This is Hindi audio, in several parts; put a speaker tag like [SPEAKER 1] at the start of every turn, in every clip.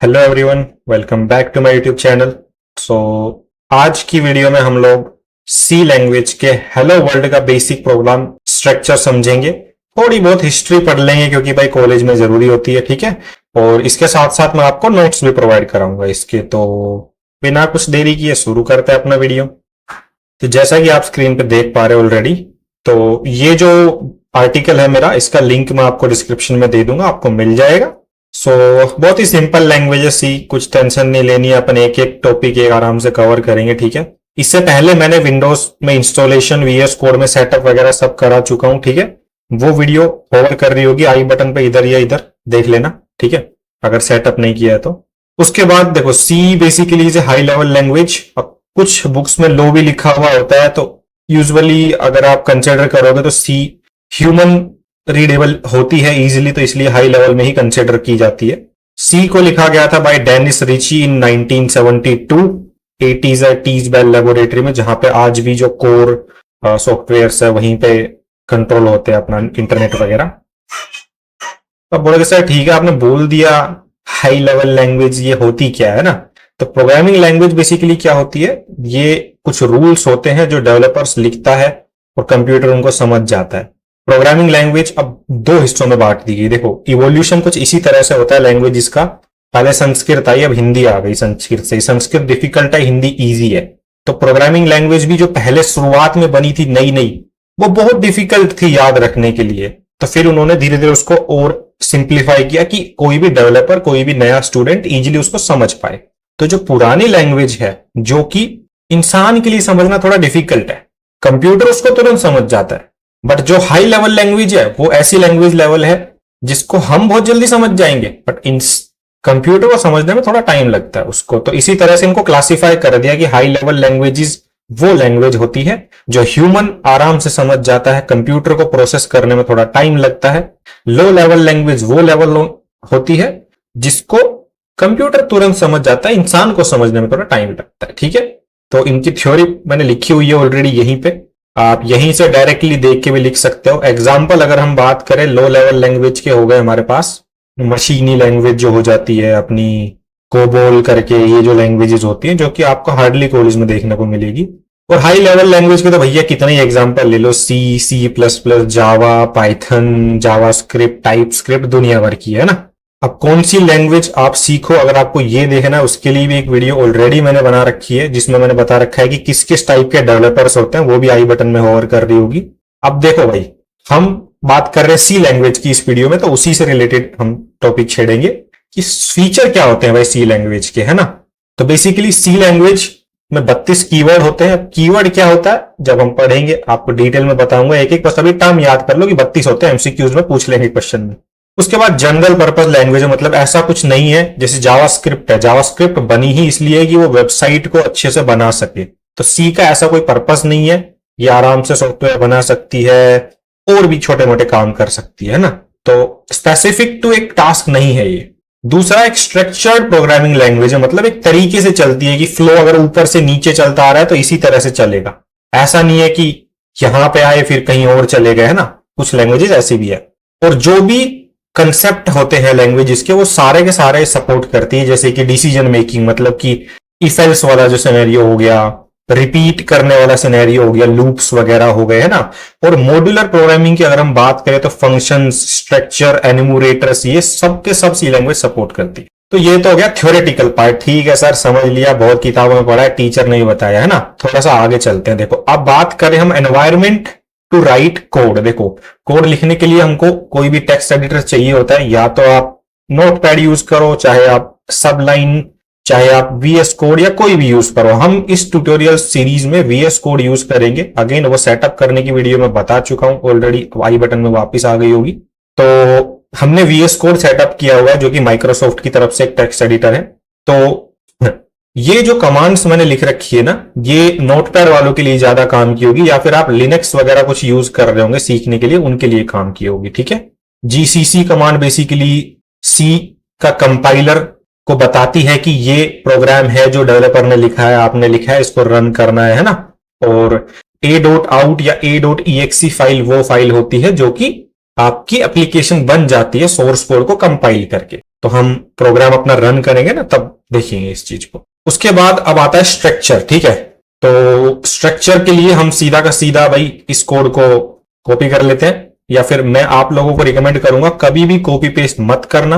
[SPEAKER 1] Hello everyone, welcome back to my YouTube channel. So आज की वीडियो में हम लोग सी लैंग्वेज के हेलो वर्ल्ड का बेसिक प्रोग्राम स्ट्रक्चर समझेंगे। थोड़ी बहुत हिस्ट्री पढ़ लेंगे क्योंकि भाई कॉलेज में जरूरी होती है, ठीक है। और इसके साथ साथ मैं आपको नोट्स भी प्रोवाइड कराऊंगा इसके। तो बिना कुछ देरी किए शुरू करते हैं अपना वीडियो। तो जैसा कि आप स्क्रीन पे देख पा रहे हो ऑलरेडी, तो ये जो आर्टिकल है मेरा, इसका लिंक मैं आपको डिस्क्रिप्शन में दे दूंगा, आपको मिल जाएगा। बहुत ही सिंपल लैंग्वेज है सी, कुछ टेंशन नहीं लेनी है, अपन एक एक टॉपिक एक आराम से कवर करेंगे, ठीक है। इससे पहले मैंने विंडोज में इंस्टॉलेशन, वीएस कोड में सेटअप वगैरह सब करा चुका हूं, ठीक है। वो वीडियो होवर कर रही होगी आई बटन पे, इधर या इधर देख लेना, ठीक है, अगर सेटअप नहीं किया है तो। उसके बाद देखो, C basically is a high level language. अब कुछ बुक्स में लो भी लिखा हुआ होता है, तो यूजुअली अगर आप कंसिडर करोगे तो सी ह्यूमन रीडेबल होती है इजीली, तो इसलिए हाई लेवल में ही कंसिडर की जाती है। सी को लिखा गया था by Dennis Ritchie in 1972 80s tease bell laboratory में, जहां पे आज भी जो कोर सॉफ्टवेयर्स है वहीं पे कंट्रोल होते हैं अपना इंटरनेट वगैरह। अब बोलोगे सर ठीक है, आपने बोल दिया हाई लेवल लैंग्वेज, ये होती क्या है ना। तो प्रोग्रामिंग लैंग्वेज बेसिकली क्या होती है, ये कुछ रूल्स होते हैं जो डेवलपर्स लिखता है और कंप्यूटर उनको समझ जाता है। प्रोग्रामिंग लैंग्वेज अब दो हिस्सों में बांट दी गई। देखो, इवोल्यूशन कुछ इसी तरह से होता है लैंग्वेज का। पहले संस्कृत आई, अब हिंदी आ गई संस्कृत से। संस्कृत डिफिकल्ट है, हिंदी इजी है। तो प्रोग्रामिंग लैंग्वेज भी जो पहले शुरुआत में बनी थी नई नई, वो बहुत डिफिकल्ट थी याद रखने के लिए। तो फिर उन्होंने धीरे धीरे उसको और सिंप्लीफाई किया कि कोई भी डेवलपर, कोई भी नया स्टूडेंट इजीली उसको समझ पाए। तो जो पुरानी लैंग्वेज है, जो कि इंसान के लिए समझना थोड़ा डिफिकल्ट है, कंप्यूटर उसको तुरंत समझ जाता है। बट जो हाई लेवल लैंग्वेज है, वो ऐसी लैंग्वेज लेवल है जिसको हम बहुत जल्दी समझ जाएंगे, बट इन कंप्यूटर को समझने में थोड़ा टाइम लगता है उसको। तो इसी तरह से इनको क्लासिफाई कर दिया कि हाई लेवल लैंग्वेजेस वो लैंग्वेज होती है जो ह्यूमन आराम से समझ जाता है, कंप्यूटर को प्रोसेस करने में थोड़ा टाइम लगता है। लो लेवल लैंग्वेज वो लेवल होती है जिसको कंप्यूटर तुरंत समझ जाता है, इंसान को समझने में थोड़ा टाइम लगता है, ठीक है। तो इनकी थ्योरी मैंने लिखी हुई है ऑलरेडी यहीं पे, आप यहीं से डायरेक्टली देख के भी लिख सकते हो। एग्जाम्पल अगर हम बात करें, लो लेवल लैंग्वेज के हो गए हमारे पास मशीनी लैंग्वेज जो हो जाती है अपनी कोबोल करके, ये जो लैंग्वेजेस होती हैं जो कि आपको हार्डली कॉलेज में देखने को मिलेगी। और हाई लेवल लैंग्वेज के तो भैया कितने ही एग्जाम्पल ले लो, सी, सी प्लस प्लस, जावा, पाइथन, जावा स्क्रिप्ट, टाइप स्क्रिप्ट, दुनिया भर की है ना। अब कौन सी लैंग्वेज आप सीखो, अगर आपको ये देखना है, उसके लिए भी एक वीडियो ऑलरेडी मैंने बना रखी है जिसमें मैंने बता रखा है कि किस किस टाइप के डेवलपर्स होते हैं, वो भी आई बटन में होवर कर रही होगी। अब देखो भाई, हम बात कर रहे हैं सी लैंग्वेज की इस वीडियो में, तो उसी से रिलेटेड हम टॉपिक छेड़ेंगे कि फीचर क्या होते हैं भाई सी लैंग्वेज के, है ना। तो बेसिकली सी लैंग्वेज में 32 कीवर्ड होते हैं। कीवर्ड क्या होता है जब हम पढ़ेंगे आपको डिटेल में बताऊंगा एक एक, बस अभी टर्म याद कर लो कि 32 होते हैं, एमसीक्यूज में पूछ लेंगे क्वेश्चन में। उसके बाद जनरल पर्पस लैंग्वेज है, मतलब ऐसा कुछ नहीं है जैसे जावास्क्रिप्ट है। जावास्क्रिप्ट बनी ही इसलिए कि वो वेबसाइट को अच्छे से बना सके, तो सी का ऐसा कोई पर्पस नहीं है। ये आराम से सॉफ्टवेयर बना सकती है और भी छोटे मोटे काम कर सकती है ना। तो स्पेसिफिक टू एक टास्क नहीं है ये। दूसरा, एक स्ट्रक्चर्ड प्रोग्रामिंग लैंग्वेज है, मतलब एक तरीके से चलती है कि फ्लो अगर ऊपर से नीचे चलता आ रहा है तो इसी तरह से चलेगा। ऐसा नहीं है कि यहां पे आए फिर कहीं और चले गए, है ना। कुछ लैंग्वेजेस ऐसी भी है। और जो भी कंसेप्ट होते हैं लैंग्वेजेस के, वो सारे के सारे सपोर्ट करती है, जैसे कि डिसीजन मेकिंग, मतलब कि इफ एल्स वाला जो सिनेरियो हो गया, रिपीट करने वाला सिनेरियो हो गया, लूप्स वगैरह हो गए, है ना। और मॉड्यूलर प्रोग्रामिंग की अगर हम बात करें तो फंक्शंस, स्ट्रक्चर, एन्यूमरेटर्स, ये सब के सब सी लैंग्वेज सपोर्ट करती है। तो ये तो हो गया थ्योरेटिकल पार्ट, ठीक है सर समझ लिया, बहुत किताबों में पढ़ा है, टीचर ने बताया, है ना। थोड़ा सा आगे चलते हैं। देखो, अब बात करें हम एनवायरमेंट टू राइट कोड। देखो, कोड लिखने के लिए हमको कोई भी टेक्स्ट एडिटर चाहिए होता है, या तो आप नोटपैड यूज करो, चाहे आप सबलाइन, चाहे आप वीएस कोड, या कोई भी यूज करो। हम इस ट्यूटोरियल सीरीज में वीएस कोड यूज करेंगे। अगेन वो सेटअप करने की वीडियो में बता चुका हूं ऑलरेडी, आई बटन में वापस आ गई होगी। तो हमने वीएस कोड सेटअप किया हुआ है जो कि माइक्रोसॉफ्ट की तरफ से एक टेक्स्ट एडिटर है। तो ये जो कमांड्स मैंने लिख रखी है ना, ये नोटपैड वालों के लिए ज्यादा काम की होगी, या फिर आप लिनक्स वगैरह कुछ यूज कर रहे होंगे सीखने के लिए, उनके लिए काम की होगी, ठीक है। जीसीसी कमांड बेसिकली सी का कंपाइलर को बताती है कि ये प्रोग्राम है जो डेवलपर ने लिखा है, आपने लिखा है, इसको रन करना है ना। और a.out या a.exe फाइल वो फाइल होती है जो कि आपकी एप्लीकेशन बन जाती है सोर्स कोड को कंपाइल करके। तो हम प्रोग्राम अपना रन करेंगे ना, तब देखेंगे इस चीज को। उसके बाद अब आता है स्ट्रक्चर, ठीक है। तो स्ट्रक्चर के लिए हम सीधा का सीधा भाई इस कोड को कॉपी कर लेते हैं, या फिर मैं आप लोगों को रिकमेंड करूंगा कभी भी कॉपी पेस्ट मत करना,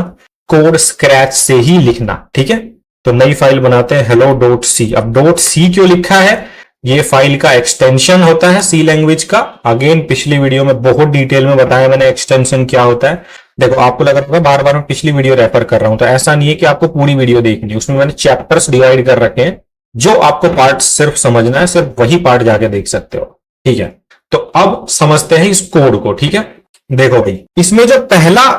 [SPEAKER 1] कोड स्क्रैच से ही लिखना, ठीक है। तो नई फाइल बनाते हैं hello.c। अब .c क्यों लिखा है, ये फाइल का एक्सटेंशन होता है सी लैंग्वेज का। अगेन पिछली वीडियो में बहुत डिटेल में बताया मैंने एक्सटेंशन क्या होता है। देखो आपको लग रहा है बार बार मैं पिछली वीडियो रेफर कर रहा हूं, तो ऐसा नहीं है कि आपको पूरी वीडियो देखनी है, उसमें मैंने चैप्टर्स डिवाइड कर रखे हैं। जो आपको पार्ट सिर्फ समझना है, सिर्फ वही पार्ट जाके देख सकते हो, ठीक है। तो अब समझते हैं इस कोड को, ठीक है। देखो भाई, इसमें जो पहला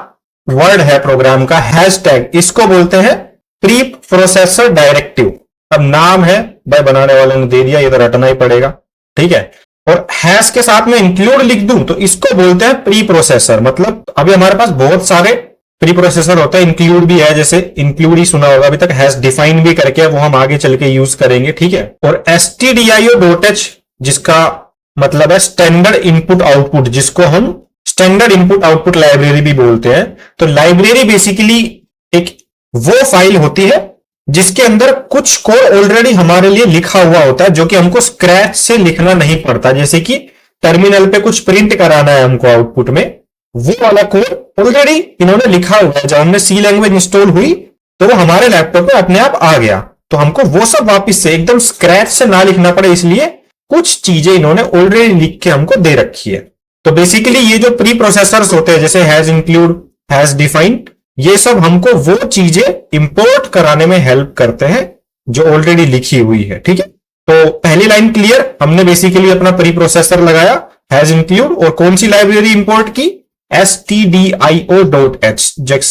[SPEAKER 1] वर्ड है प्रोग्राम का हैशटैग, इसको बोलते हैं प्री प्रोसेसर डायरेक्टिव। अब नाम है भाई बनाने वाले ने दे दिया, ये तो रटना ही पड़ेगा, ठीक है। और हैश के साथ में इंक्लूड लिख दूं तो इसको बोलते हैं प्री प्रोसेसर। मतलब अभी हमारे पास बहुत सारे प्री प्रोसेसर होता है, इंक्लूड भी है, जैसे इंक्लूड ही सुना होगा अभी तक, हैश डिफाइन भी करके, वो हम आगे चल के यूज करेंगे, ठीक है। और stdio.h जिसका मतलब है स्टैंडर्ड इनपुट आउटपुट, जिसको हम स्टैंडर्ड इनपुट आउटपुट लाइब्रेरी भी बोलते हैं। तो लाइब्रेरी बेसिकली एक वो फाइल होती है जिसके अंदर कुछ कोड ऑलरेडी हमारे लिए लिखा हुआ होता है, जो कि हमको स्क्रैच से लिखना नहीं पड़ता। जैसे कि टर्मिनल पे कुछ प्रिंट कराना है हमको आउटपुट में, वो वाला कोड ऑलरेडी इन्होंने लिखा हुआ है। जब हमने सी लैंग्वेज इंस्टॉल हुई तो वो हमारे लैपटॉप पे अपने आप आ गया। तो हमको वो सब वापस से एकदम स्क्रैच से ना लिखना पड़े, इसलिए कुछ चीजें इन्होंने ऑलरेडी लिख के हमको दे रखी है। तो बेसिकली ये जो प्री प्रोसेसर्स होते हैं जैसे हैज इंक्लूड, हैज डिफाइंड, ये सब हमको वो चीजें इंपोर्ट कराने में हेल्प करते हैं जो ऑलरेडी लिखी हुई है, ठीक है। तो पहली लाइन क्लियर, हमने बेसिकली अपना प्री प्रोसेसर लगाया हैज इंक्लूड, और कौन सी लाइब्रेरी इंपोर्ट की, stdio.h,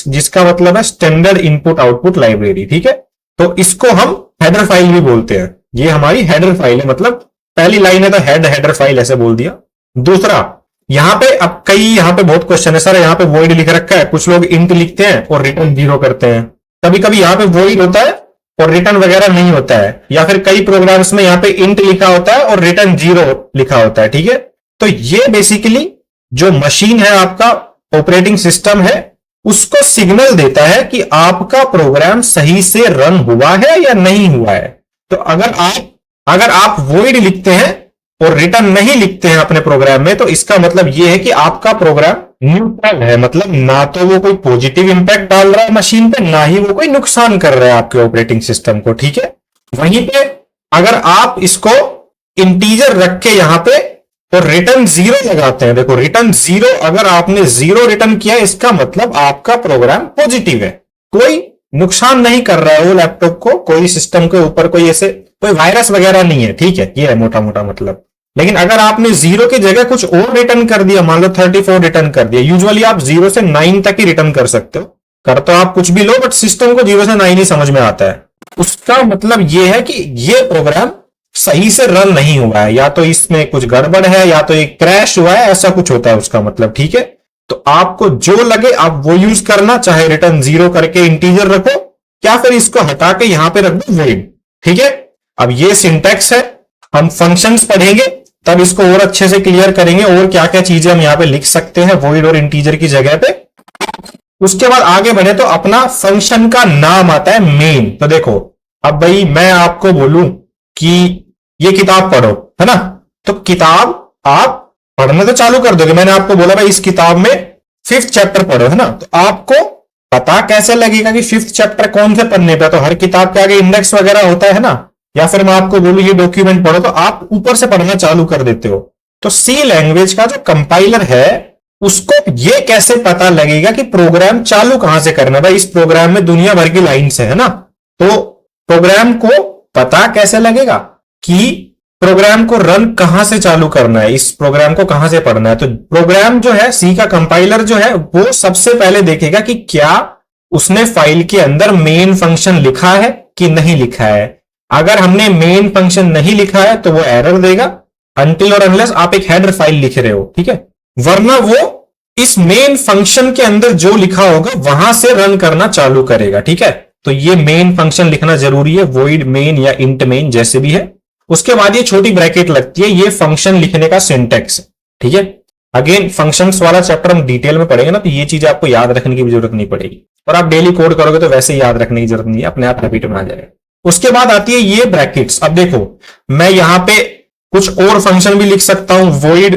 [SPEAKER 1] जिसका मतलब है स्टैंडर्ड इनपुट आउटपुट लाइब्रेरी, ठीक है। तो इसको हम हेडर फाइल भी बोलते हैं, ये हमारी हेडर फाइल है। मतलब पहली लाइन है तो हेडर फाइल ऐसे बोल दिया। दूसरा, यहां पे अब यहां पे बहुत क्वेश्चन है सर, यहां पे वॉइड लिख रखा है, कुछ लोग इंट लिखते हैं और रिटर्न 0 करते हैं। कभी कभी यहां पे वॉइड होता है और रिटर्न वगैरह नहीं होता है, या फिर कई प्रोग्राम्स में यहां पे इंट लिखा होता है और रिटर्न 0 लिखा होता है, ठीक है। तो ये बेसिकली जो मशीन है, आपका ऑपरेटिंग सिस्टम है, उसको सिग्नल देता है कि आपका प्रोग्राम सही से रन हुआ है या नहीं हुआ है। तो अगर आप वॉइड लिखते हैं और रिटर्न नहीं लिखते हैं अपने प्रोग्राम में, तो इसका मतलब यह है कि आपका प्रोग्राम न्यूट्रल है। मतलब ना तो वो कोई पॉजिटिव इंपैक्ट डाल रहा है मशीन पे, ना ही वो कोई नुकसान कर रहा है आपके ऑपरेटिंग सिस्टम को, ठीक है। वहीं पे अगर आप इसको इंटीजर रख के यहां पे और रिटर्न 0 लगाते हैं, देखो रिटर्न 0, अगर आपने 0 रिटर्न किया इसका मतलब आपका प्रोग्राम पॉजिटिव है, कोई नुकसान नहीं कर रहा है वो लैपटॉप को, कोई सिस्टम के ऊपर कोई ऐसे कोई वायरस वगैरह नहीं है, ठीक है। ये है मोटा मोटा मतलब। लेकिन अगर आपने 0 की जगह कुछ और रिटर्न कर दिया, मान लो 34 रिटर्न कर दिया, यूजुअली आप 0 से 9 तक ही रिटर्न कर सकते हो, कर तो आप कुछ भी लो, बट सिस्टम को 0 से 9 ही समझ में आता है। उसका मतलब यह है कि ये प्रोग्राम सही से रन नहीं हुआ है, या तो इसमें कुछ गड़बड़ है, या तो एक क्रैश हुआ है, ऐसा कुछ होता है उसका मतलब, ठीक है। तो आपको जो लगे आप वो यूज करना, चाहे रिटर्न 0 करके इंटीजर रखो, या फिर इसको हटा के यहां पे रख दो वॉइड, ठीक है। अब ये सिंटैक्स है, हम फंक्शंस पढ़ेंगे तब इसको और अच्छे से क्लियर करेंगे, और क्या क्या चीजें हम यहां पे लिख सकते हैं वॉइड और इंटीजर की जगह पे। उसके बाद आगे बढ़े तो अपना फंक्शन का नाम आता है मेन। तो देखो अब भाई मैं आपको बोलूं कि ये किताब पढ़ो, है ना, तो किताब आप पढ़ना तो चालू कर दोगे। मैंने आपको बोला भाई इस किताब में 5th चैप्टर पढ़ो, है ना, तो आपको पता कैसे लगेगा कि 5th चैप्टर कौन से पढ़ने पे? तो हर किताब के आगे इंडेक्स वगैरह होता है ना। या फिर मैं आपको बोलूं ये डॉक्यूमेंट पढ़ो, तो आप ऊपर से पढ़ना चालू कर देते हो। तो सी लैंग्वेज का जो कंपाइलर है उसको ये कैसे पता लगेगा कि प्रोग्राम चालू कहां से करना है? भाई इस प्रोग्राम में दुनिया भर की लाइन्स है ना, तो प्रोग्राम को पता कैसे लगेगा कि प्रोग्राम को रन कहां से चालू करना है, इस प्रोग्राम को कहां से पढ़ना है? तो प्रोग्राम जो है, सी का कंपाइलर जो है, वो सबसे पहले देखेगा कि क्या उसने फाइल के अंदर मेन फंक्शन लिखा है कि नहीं लिखा है। अगर हमने मेन फंक्शन नहीं लिखा है तो वो एरर देगा, अनटिल और अनलेस आप एक हेडर फाइल लिख रहे हो, ठीक है। वरना वो इस मेन फंक्शन के अंदर जो लिखा होगा वहां से रन करना चालू करेगा, ठीक है। तो ये मेन फंक्शन लिखना जरूरी है, वॉइड मेन या इंट मेन जैसे भी है। उसके बाद ये छोटी ब्रैकेट लगती है, ये फंक्शन लिखने का सिंटैक्स, ठीक है। अगेन फंक्शंस वाला चैप्टर हम डिटेल में पढ़ेंगे ना, तो ये चीज आपको याद रखने की भी जरूरत नहीं पड़ेगी, और आप डेली कोड करोगे तो वैसे ही याद रखने की जरूरत नहीं है, अपने आप हैबिट में आ जाएगा। उसके बाद आती है ये ब्रैकेट्स। अब देखो मैं यहां पे कुछ और फंक्शन भी लिख सकता हूं, void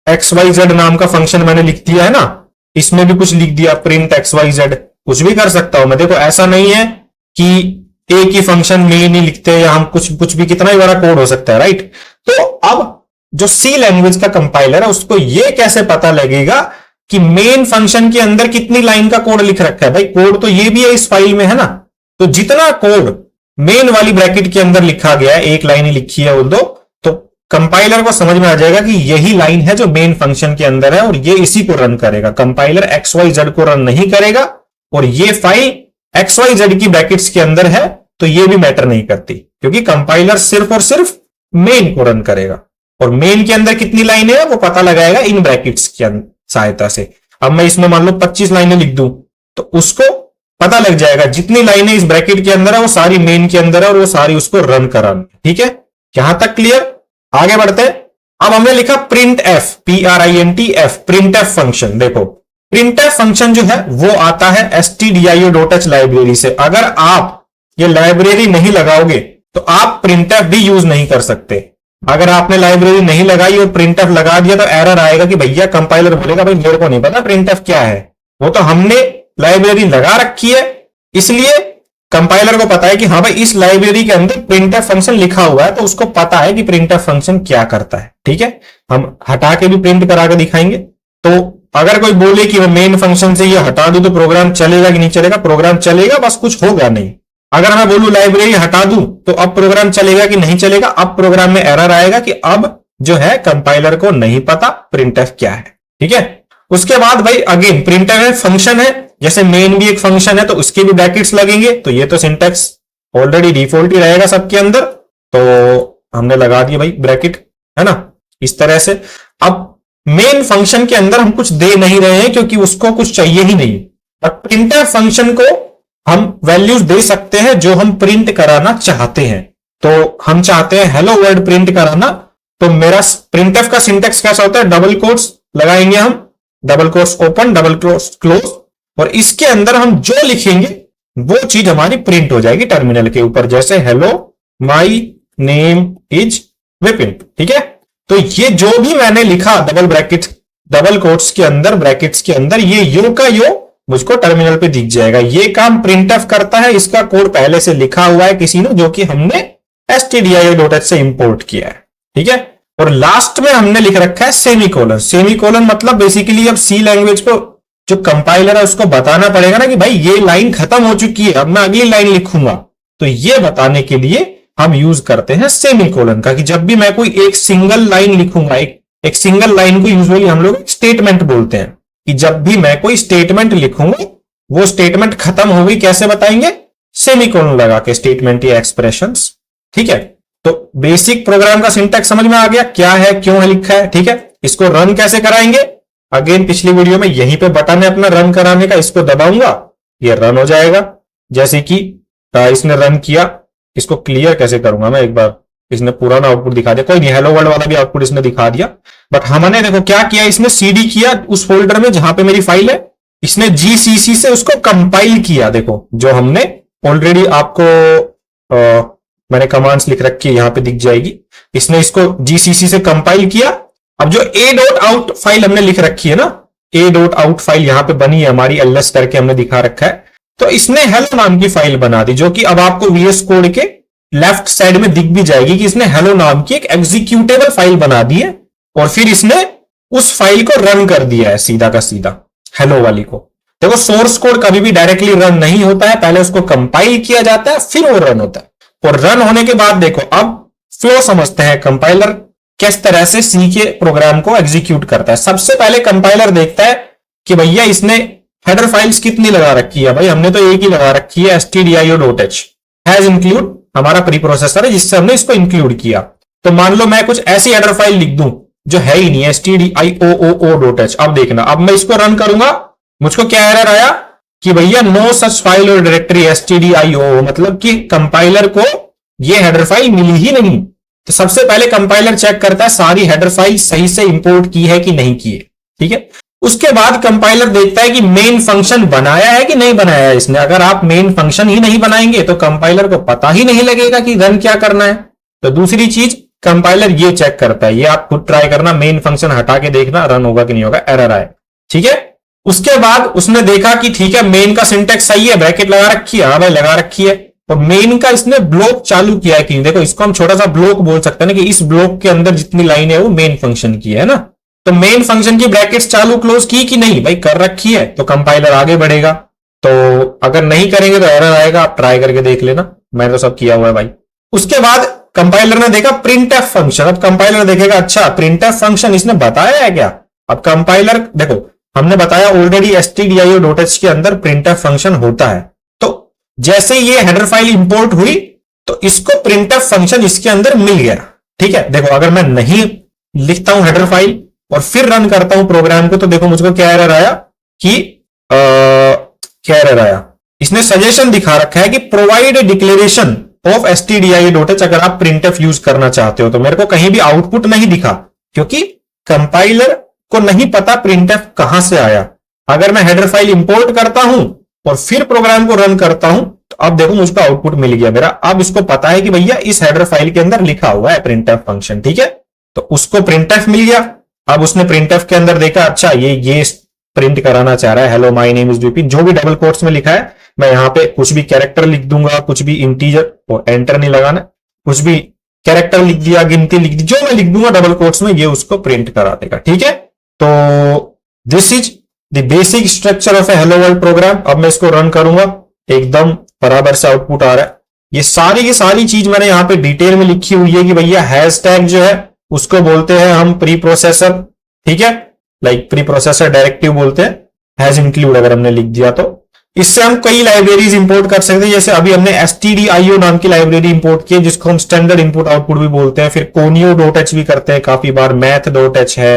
[SPEAKER 1] xyz नाम का फंक्शन मैंने लिख दिया है ना, इसमें भी कुछ लिख दिया प्रिंट xyz, कुछ भी कर सकता हूं मैं। देखो ऐसा नहीं है कि एक ही फंक्शन में नहीं लिखते हैं, या हम कुछ भी कितना ही बड़ा कोड हो सकता है, राइट। तो अब जो सी लैंग्वेज का कंपाइलर है उसको ये कैसे पता लगेगा कि मेन फंक्शन के अंदर कितनी लाइन का कोड लिख रखा है। भाई कोड तो ये भी है इस फाइल में, है ना, तो जितना कोड मेन वाली ब्रैकेट के अंदर लिखा गया है, एक लाइन ही लिखी है वो दो, तो कंपाइलर को समझ में आ जाएगा कि यही लाइन है जो मेन फंक्शन के अंदर है और ये इसी को रन करेगा। कंपाइलर XYZ को रन नहीं करेगा, और ये फाइल XYZ की ब्रैकेट्स के अंदर है तो ये भी मैटर नहीं करती, क्योंकि कंपाइलर सिर्फ और सिर्फ मेन को रन करेगा, और मेन के अंदर कितनी लाइनें है वो पता लगाएगा इन ब्रैकेट्स की सहायता से। अब मैं इसमें मान लो 25 लाइनें लिख दूं तो उसको पता लग जाएगा जितनी लाइनें इस ब्रैकेट के अंदर है वो सारी मेन के अंदर है और वो सारी उसको रन करानी। ठीक है, यहां तक क्लियर। आगे बढ़ते हैं। अब हमने लिखा print F, PRINTF, print F function. देखो प्रिंट एफ फंक्शन जो है वो आता है stdio.h लाइब्रेरी से। अगर आप ये लाइब्रेरी नहीं लगाओगे तो आप प्रिंट एफ भी यूज नहीं कर सकते। अगर आपने लाइब्रेरी नहीं लगाई और प्रिंट एफ लगा दिया तो एरर आएगा कि भैया, कंपाइलर बोलेगा भाई मेरे को नहीं पता प्रिंट एफ क्या है, वो तो हमने लाइब्रेरी लगा रखी है, इसलिए कंपाइलर को पता है कि हाँ भाई इस लाइब्रेरी के अंदर प्रिंट एफ फंक्शन लिखा हुआ है, तो उसको पता है कि प्रिंट एफ फंक्शन क्या करता है। ठीक है, हम हटा के भी प्रिंट करा के दिखाएंगे। तो अगर कोई बोले कि मैं मेन फंक्शन से ये हटा दूं तो प्रोग्राम चलेगा कि नहीं चलेगा, प्रोग्राम चलेगा, बस कुछ होगा नहीं। अगर मैं बोलूं लाइब्रेरी हटा दूं तो अब प्रोग्राम चलेगा कि नहीं चलेगा, अब प्रोग्राम में एरर आएगा कि अब जो है कंपाइलर को नहीं पता प्रिंटफ क्या है। ठीक है, उसके बाद भाई अगेन प्रिंटफ फंक्शन है, जैसे मेन भी एक फंक्शन है तो उसके भी ब्रैकेट्स लगेंगे, तो ये तो सिंटैक्स ऑलरेडी डिफॉल्ट ही रहेगा सबके अंदर, तो हमने लगा दिया भाई ब्रैकेट, है ना, इस तरह से। अब मेन फंक्शन के अंदर हम कुछ दे नहीं रहे हैं क्योंकि उसको कुछ चाहिए ही नहीं, और प्रिंटफ फंक्शन को हम वैल्यूज दे सकते हैं जो हम प्रिंट कराना चाहते हैं। तो हम चाहते हैं हेलो वर्ल्ड प्रिंट कराना, तो मेरा प्रिंटफ का सिंटैक्स कैसा होता है, डबल कोट्स लगाएंगे हम, double quotes open double quotes close, और इसके अंदर हम जो लिखेंगे वो चीज हमारी प्रिंट हो जाएगी टर्मिनल के ऊपर, जैसे hello my name is Vipin. ठीक है, तो ये जो भी मैंने लिखा डबल ब्रैकेट डबल कोट्स के अंदर ब्रैकेट्स के अंदर, ये यो का यो मुझको टर्मिनल पे दिख जाएगा। ये काम प्रिंटफ करता है, इसका कोड पहले से लिखा हुआ है किसी ने, जो कि हमने stdio.h से इंपोर्ट किया है। ठीक है, और लास्ट में हमने लिख रखा है सेमीकोलन। सेमीकोलन मतलब बेसिकली अब सी लैंग्वेज को जो कंपाइलर है उसको बताना पड़ेगा ना कि भाई ये लाइन खत्म हो चुकी है, अब मैं अगली लाइन लिखूंगा, तो ये बताने के लिए हम यूज करते हैं सेमीकोलन का, कि जब भी मैं कोई एक सिंगल लाइन लिखूंगा, एक सिंगल लाइन को यूजुअली हम लोग स्टेटमेंट बोलते हैं, कि जब भी मैं कोई स्टेटमेंट लिखूंगा वो स्टेटमेंट खत्म हो गई, कैसे बताएंगे, सेमीकोलन लगा के, स्टेटमेंट या एक्सप्रेशंस। ठीक है, तो बेसिक प्रोग्राम का सिंटैक्स समझ में आ गया, क्या है क्यों है लिखा है। ठीक है, इसको रन कैसे कराएंगे, अगेन पिछली वीडियो में यहीं पे बटन है अपना रन कराने का, इसको दबाऊंगा ये रन हो जाएगा। जैसे कि इसने रन किया, इसको क्लियर कैसे करूंगा मैं एक बार, इसने पुराना आउटपुट दिखा दिया, कोई नहीं, हेलो वर्ल्ड वाला भी आउटपुट इसने दिखा दिया। बट हमने देखो क्या किया, इसने सीडी किया उस फोल्डर में जहां पे मेरी फाइल है, इसने जीसीसी से उसको कंपाइल किया। देखो जो हमने ऑलरेडी आपको मैंने कमांड्स लिख रखी है, यहां पे दिख जाएगी, इसने इसको जीसीसी से कंपाइल किया। अब जो a.out फाइल हमने लिख रखी है ना, a.out फाइल यहां पे बनी है हमारी, ls करके हमने दिखा रखा है, तो इसने हेलो नाम की फाइल बना दी, जो कि अब आपको VS कोड के लेफ्ट साइड में दिख भी जाएगी कि इसने हेलो नाम की एक एग्जीक्यूटेबल फाइल बना दी है, और फिर इसने उस फाइल को रन कर दिया है सीधा का सीधा, हेलो वाली को। देखो सोर्स कोड कभी भी डायरेक्टली रन नहीं होता है, पहले उसको कंपाइल किया जाता है फिर वो रन होता है, और रन होने के बाद देखो अब फ्लो समझते हैं, कंपाइलर किस तरह से सी के प्रोग्राम को एग्जीक्यूट करता है। सबसे पहले कंपाइलर देखता है कि भैया इसने हेडर फाइल्स कितनी लगा रखी है, भाई हमने तो एक ही लगा रखी है, stdio.h हैज इंक्लूड हमारा प्री प्रोसेसर है जिससे हमने इसको इंक्लूड किया। तो मान लो मैं कुछ ऐसी हेडर फाइल लिख दूं जो है ही नहीं है, stdio.h। अब देखना, अब मैं इसको रन करूंगा, मुझको क्या एरर आया कि भैया नो सच फाइल और डायरेक्टरी stdio, मतलब कि कंपाइलर को ये हेडर फाइल मिली ही नहीं। तो सबसे पहले कंपाइलर चेक करता है सारी हेडर फाइल सही से इंपोर्ट की है कि नहीं की है। ठीक है। उसके बाद कंपाइलर देखता है कि मेन फंक्शन बनाया है कि नहीं बनाया है इसने। अगर आप मेन फंक्शन ही नहीं बनाएंगे तो कंपाइलर को पता ही नहीं लगेगा कि रन क्या करना है। तो दूसरी चीज कंपाइलर ये चेक करता है, ये आप खुद ट्राई करना, मेन फंक्शन हटा के देखना रन होगा कि नहीं होगा, एरर आए, ठीक है। उसके बाद उसने देखा कि ठीक है मेन का सिंटेक्स सही है, ब्रैकेट लगा रखी है, हाँ भाई लगा रखी है, और मेन का इसने ब्लॉक चालू किया है कि देखो इसको हम छोटा सा ब्लॉक बोल सकते हैं ना, कि इस ब्लॉक के अंदर जितनी लाइन है वो मेन फंक्शन की है ना। तो मेन फंक्शन की ब्रैकेट्स चालू क्लोज की कि नहीं, भाई कर रखी है, तो कंपाइलर आगे बढ़ेगा। तो अगर नहीं करेंगे तो एरर आएगा, आप ट्राई करके देख लेना, मैं तो सब किया हुआ है भाई। उसके बाद कंपाइलर ने देखा प्रिंटएफ फंक्शन। अब कंपाइलर देखेगा अच्छा प्रिंटएफ फंक्शन इसने बताया है क्या। अब कंपाइलर देखो हमने बताया ऑलरेडी stdio.h के अंदर प्रिंटएफ फंक्शन होता है, तो जैसे ये हेडर फाइल इंपोर्ट हुई तो इसको प्रिंटएफ फंक्शन इसके अंदर मिल गया, ठीक है। देखो अगर मैं नहीं लिखता हूं हेडर फाइल और फिर रन करता हूं प्रोग्राम को, तो देखो मुझको क्या एरर आया कि क्या एरर आया, इसने सजेशन दिखा रखा है कि प्रोवाइड डिक्लेरेशन ऑफ stdio.h अगर आप प्रिंटएफ यूज करना चाहते हो। तो मेरे को कहीं भी आउटपुट नहीं दिखा, क्योंकि कंपाइलर को नहीं पता प्रिंटएफ कहां से आया। अगर मैं हेडर फाइल इंपोर्ट करता हूं और फिर प्रोग्राम को रन करता हूं तो अब देखो मुझको आउटपुट मिल गया मेरा। अब इसको पता है कि भैया इस हेडर फाइल के अंदर लिखा हुआ है प्रिंटएफ फंक्शन, ठीक है। तो उसको प्रिंटएफ मिल गया। अब उसने प्रिंटएफ के अंदर देखा अच्छा ये प्रिंट कराना चाह रहा है hello my name is BP, जो भी डबल कोट्स में लिखा है मैं यहां पे कुछ भी कैरेक्टर लिख दूंगा, कुछ भी इंटीजर, और एंटर नहीं लगाना, कुछ भी कैरेक्टर लिख दिया, गिनती लिख दी, जो मैं लिख दूंगा डबल कोट्स में, ये उसको प्रिंट करा देगा, ठीक है। तो this is the basic structure of A hello world program. अब मैं इसको रन करूंगा, एकदम बराबर से आउटपुट आ रहा है। ये सारी की सारी चीज मैंने यहां पे डिटेल में लिखी हुई है कि भैया हैश टैग जो है उसको बोलते हैं हम प्री प्रोसेसर, ठीक है, लाइक प्री प्रोसेसर डायरेक्टिव बोलते हैं, हैज इंक्लूड अगर हमने लिख दिया तो। इससे हम कई लाइब्रेरीज इंपोर्ट कर सकते हैं, जैसे अभी हमने stdio नाम की लाइब्रेरी इंपोर्ट की जिसको हम स्टैंडर्ड इनपुट आउटपुट भी बोलते हैं। फिर conio.h भी करते हैं काफी बार, math.h है,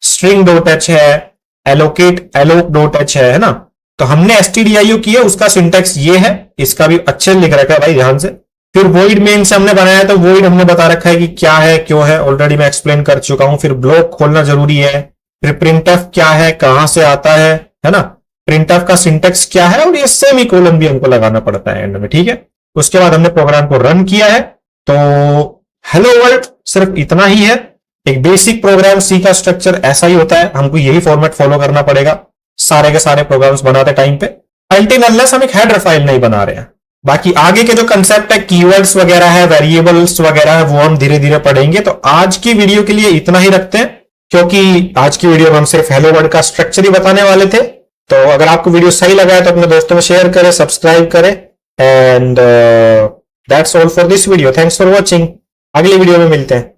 [SPEAKER 1] string.h है, alloc.h है ना। तो हमने stdio किया, उसका सिंटेक्स ये है, इसका भी अच्छे लिख रखा है भाई ध्यान से। फिर void मेन से हमने बनाया, तो void हमने बता रखा है कि क्या है क्यों है, ऑलरेडी मैं एक्सप्लेन कर चुका हूं। फिर ब्लॉक खोलना जरूरी है। फिर प्रिंटएफ क्या है, कहां से आता है ना, प्रिंटएफ का सिंटेक्स क्या है, और ये सेमीकोलन भी हमको लगाना पड़ता है एंड में, ठीक है। उसके बाद हमने प्रोग्राम को रन किया है। तो हेलो वर्ल्ड सिर्फ इतना ही है, एक बेसिक प्रोग्राम सी का स्ट्रक्चर ऐसा ही होता है, हमको यही फॉर्मेट फॉलो करना पड़ेगा सारे के सारे प्रोग्राम्स बनाते टाइम पे, अनटिल अनलेस हम एक हेडर फाइल नहीं बना रहे हैं। बाकी आगे के जो कंसेप्ट है, कीवर्ड्स वगैरह है, वेरिएबल्स वगैरह है, वो हम धीरे धीरे पढ़ेंगे। तो आज की वीडियो के लिए इतना ही रखते हैं, क्योंकि आज की वीडियो में हम सिर्फ हेलो वर्ल्ड का स्ट्रक्चर ही बताने वाले थे। तो अगर आपको वीडियो सही लगा है तो अपने दोस्तों में शेयर करें, सब्सक्राइब करें, and that's all for this video. Thanks for watching. अगली वीडियो में मिलते हैं।